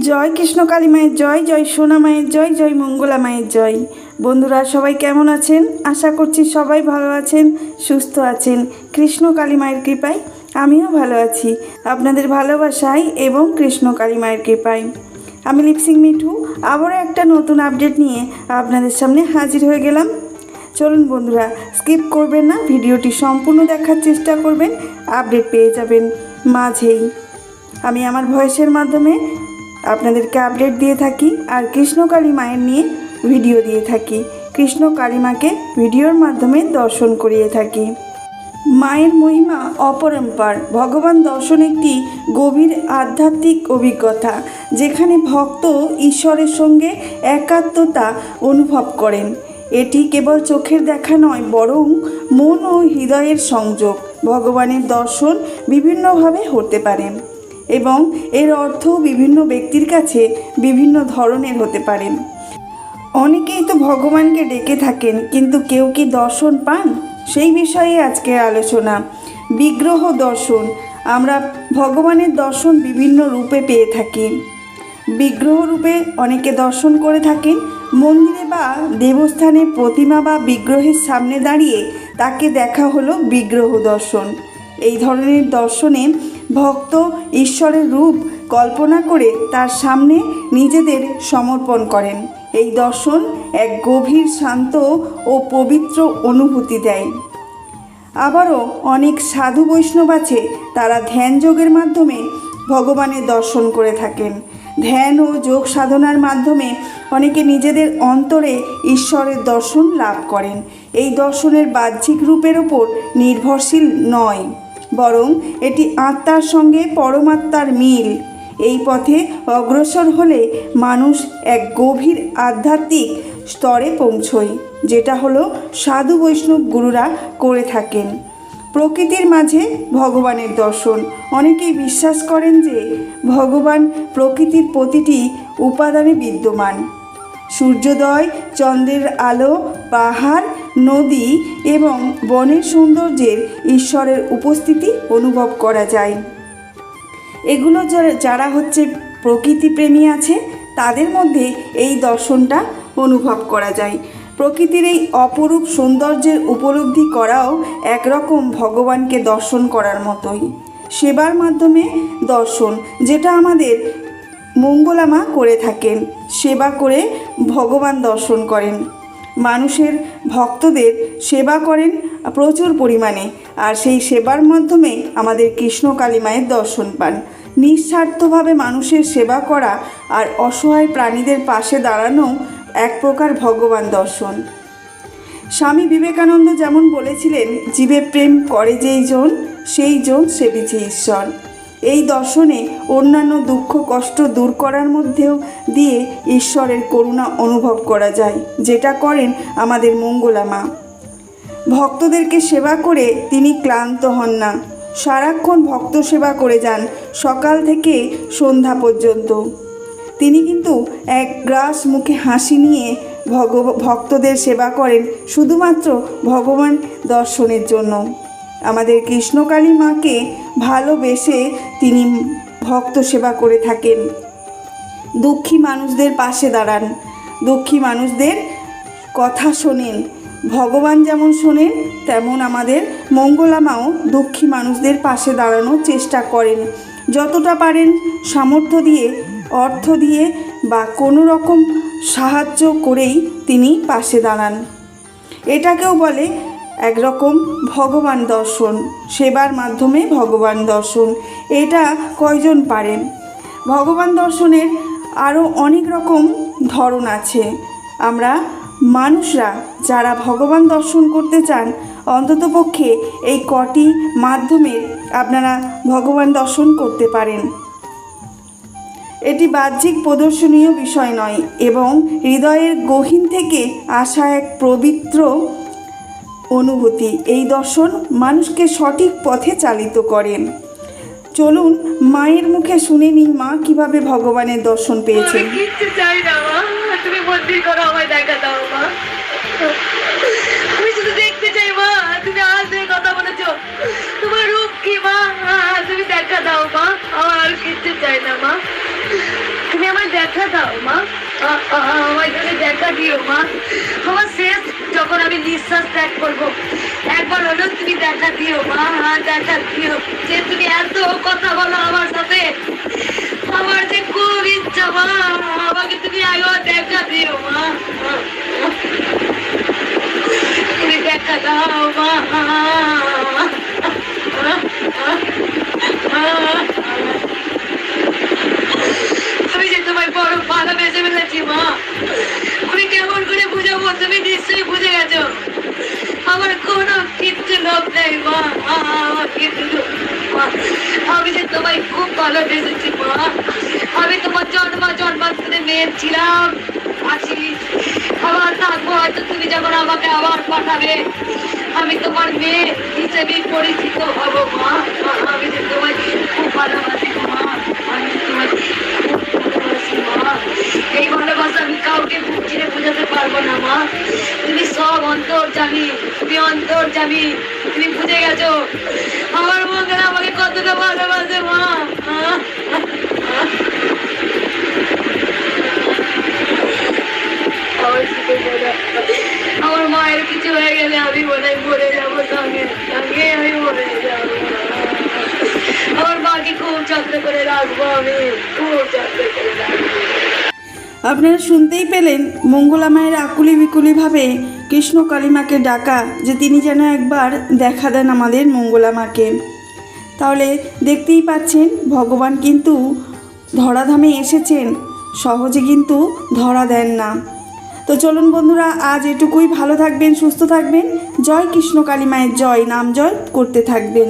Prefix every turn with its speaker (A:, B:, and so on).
A: জয় কৃষ্ণ কালী মায়ের জয়, জয় সোনা মায়ের জয়, জয় মঙ্গলা মায়ের জয়। বন্ধুরা সবাই কেমন আছেন? আশা করছি সবাই ভালো আছেন, সুস্থ আছেন। কৃষ্ণ কালী মায়ের কৃপায় আমিও ভালো আছি, আপনাদের ভালোবাসায় এবং কৃষ্ণ কালী মায়ের কৃপায়। আমি লিপসিং মিঠু আবারও একটা নতুন আপডেট নিয়ে আপনাদের সামনে হাজির হয়ে গেলাম। চলুন বন্ধুরা, স্কিপ করবেন না, ভিডিওটি সম্পূর্ণ দেখার চেষ্টা করবেন, আপডেট পেয়ে যাবেন মাঝেই। আমি আমার ভয়েসের মাধ্যমে আপনাদেরকে আপডেট দিয়ে থাকি আর কৃষ্ণ কালী মায়ের নিয়ে ভিডিও দিয়ে থাকি। কৃষ্ণ কালী মাকে ভিডিওর মাধ্যমে দর্শন করিয়ে থাকি। মায়ের মহিমা অপরম্পার। ভগবান দর্শন একটি গভীর আধ্যাত্মিক অভিজ্ঞতা, যেখানে ভক্ত ঈশ্বরের সঙ্গে একাত্মতা অনুভব করেন। এটি কেবল চোখের দেখা নয়, বরং মন ও হৃদয়ের সংযোগ। ভগবানের দর্শন বিভিন্নভাবে হতে পারে এবং এর অর্থ বিভিন্ন ব্যক্তির কাছে বিভিন্ন ধরনের হতে পারে। অনেকেই তো ভগবানকে ডেকে থাকেন, কিন্তু কেউ কি দর্শন পান? সেই বিষয়ে আজকের আলোচনা। বিগ্রহ দর্শন। আমরা ভগবানের দর্শন বিভিন্ন রূপে পেয়ে থাকি। বিগ্রহ রূপে অনেকে দর্শন করে থাকেন। মন্দিরে বা দেবস্থানে প্রতিমা বা বিগ্রহের সামনে দাঁড়িয়ে তাকে দেখা হলো বিগ্রহ দর্শন। এই ধরনের দর্শনে ভক্ত ঈশ্বরের রূপ কল্পনা করে তার সামনে নিজেদের সমর্পণ করেন। এই দর্শন এক গভীর, শান্ত ও পবিত্র অনুভূতি দেয়। আবারও অনেক সাধু বৈষ্ণব আছে, তারা ধ্যান যোগের মাধ্যমে ভগবানের দর্শন করে থাকেন। ধ্যান ও যোগ সাধনার মাধ্যমে অনেকে নিজেদের অন্তরে ঈশ্বরের দর্শন লাভ করেন। এই দর্শনের বাহ্যিক রূপের ওপর নির্ভরশীল নয়, বরং এটি আত্মার সঙ্গে পরমাত্মার মিল। এই পথে অগ্রসর হলে মানুষ এক গভীর আধ্যাত্মিক স্তরে পৌঁছয়, যেটা হলো সাধু বৈষ্ণব গুরুরা করে থাকেন। প্রকৃতির মাঝে ভগবানের দর্শন। অনেকেই বিশ্বাস করেন যে ভগবান প্রকৃতির প্রতিটি উপাদানে বিদ্যমান। সূর্যোদয়, চন্দ্রের আলো, পাহাড়, নদী এবং বনের সৌন্দর্যের ঈশ্বরের উপস্থিতি অনুভব করা যায়। এগুলো যারা হচ্ছে প্রকৃতিপ্রেমী আছে, তাদের মধ্যে এই দর্শনটা অনুভব করা যায়। প্রকৃতির এই অপরূপ সৌন্দর্যের উপলব্ধি করাও একরকম ভগবানকে দর্শন করার মতোই। সেবার মাধ্যমে দর্শন, যেটা আমাদের মঙ্গলা মা করে থাকেন। সেবা করে ভগবান দর্শন করেন। মানুষের ভক্তদের সেবা করেন প্রচুর পরিমাণে, আর সেই সেবার মাধ্যমে আমাদের কৃষ্ণ কালী মায়ের দর্শন পান। নিঃস্বার্থভাবে মানুষের সেবা করা আর অসহায় প্রাণীদের পাশে দাঁড়ানো এক প্রকার ভগবান দর্শন। স্বামী বিবেকানন্দ যেমন বলেছিলেন, জীবে প্রেম করে যেই জন, সেই জন সেবিছে ঈশ্বর। এই দর্শনে অন্যান্য দুঃখ কষ্ট দূর করার মধ্যেও দিয়ে ঈশ্বরের করুণা অনুভব করা যায়, যেটা করেন আমাদের মঙ্গলা মা। ভক্তদেরকে সেবা করে তিনি ক্লান্ত হন না, সারাক্ষণ ভক্ত সেবা করে যান, সকাল থেকে সন্ধ্যা পর্যন্ত। তিনি কিন্তু এক গ্রাস মুখে হাসি নিয়ে ভক্তদের সেবা করেন, শুধুমাত্র ভগবান দর্শনের জন্য। আমাদের কৃষ্ণকালী মাকে ভালোবেসে তিনি ভক্ত সেবা করে থাকেন। দুঃখী মানুষদের পাশে দাঁড়ান, দুঃখী মানুষদের কথা শোনেন। ভগবান যেমন শোনেন, তেমন আমাদের মঙ্গলা মাও দুঃখী মানুষদের পাশে দাঁড়ানোর চেষ্টা করেন। যতটা পারেন সামর্থ্য দিয়ে, অর্থ দিয়ে বা কোনো রকম সাহায্য করেই তিনি পাশে দাঁড়ান। এটাকেও বলে একরকম ভগবান দর্শন, সেবার মাধ্যমে ভগবান দর্শন। এটা কয়জন পারেন? ভগবান দর্শনের আরও অনেক রকম ধরন আছে। আমরা মানুষরা যারা ভগবান দর্শন করতে চান, অন্ততপক্ষে এই কটি মাধ্যমে আপনারা ভগবান দর্শন করতে পারেন। এটি বাহ্যিক প্রদর্শনীয় বিষয় নয়, এবং হৃদয়ের গহীন থেকে আসা এক পবিত্র অনুভূতি। এই দর্শন মানুষকে সঠিক পথে চালিত করেন। চলুন মায়ের মুখে শুনে নিই মা কিভাবে ভগবানের দর্শন পেয়েছেন।
B: কিচ্ছু চাই না মা, তুমি মন্দির করো, আমায় দেখা দাও মা। আমি শুধু দেখতে চাই মা, তুমি আসবে কথা বলেছো, তোমার রূপ কি মা, বাঁচতে চাই না মা, তুমি আমার দেখা দাও মা, আমার জন্য দেখা দিও মা। আমার শেষ যখন আমি নিঃশ্বাস ত্যাগ করবো, একবার হলেও তুমি দেখা দিও মা, দেখা দিও। যে তুমি এত কথা বলো আমার সাথে, আমার যে খুব ইচ্ছা মা, আমাকে তুমি একবার দেখা দিও মা, তুমি দেখা দাও মা। আমি যে তোমায় বড় ভালোবেসে ফেলেছি মা, আমি কেমন করে বুঝাবো, তুমি নিশ্চয়ই বুঝে গেছো। আমার কোনো কিচ্ছু লোভ নেই মা, আমার কিচ্ছু লোভ নেই মা। আমি যে তোমায় খুব ভালোবেসেছি মা, আমি তোমার জন্মান্তরে মেয়ে ছিলাম, আছি, আবার থাকবো। হয়তো তুমি যখন আমাকে আবার পাঠাবে, আমি তোমার মেয়ে হিসেবে পরিচিত হব মা। আমি যে তোমায় খুব ভালোবাসি মা, আমি যে তোমায় খুব ভালোবাসি মা। এই ভালোবাসা আমি কাউকে বুক চিরে বোঝাতে পারবো না মা। তুমি সব অন্তর্যামী, তুমি অন্তর্যামী, তুমি বুঝে গেছো আমার মঙ্গলা আমাকে কতটা ভালোবাসে মা। আমার মায়ের কিছু হয়ে গেলে আমি মনে হয় মরে যাবো, সঙ্গে সঙ্গে আমি মরে যাবো। আমার মাকে খুব যত্ন করে রাখবো, আমি খুব যত্ন করে রাখবো।
A: আপনারা শুনতেই পেলেন মঙ্গলা মায়ের আকুলি বিকুলিভাবে কৃষ্ণ কালিমাকে ডাকা, যে তিনি যেন একবার দেখা দেন আমাদের মঙ্গলা মাকে। তাহলে দেখতেই পাচ্ছেন ভগবান কিন্তু ধরাধামে এসেছেন, সহজে কিন্তু ধরা দেন না। তো চলুন বন্ধুরা, আজ এটুকুই। ভালো থাকবেন, সুস্থ থাকবেন। জয় কৃষ্ণ কালী মায়ের জয়, নাম জয় করতে থাকবেন।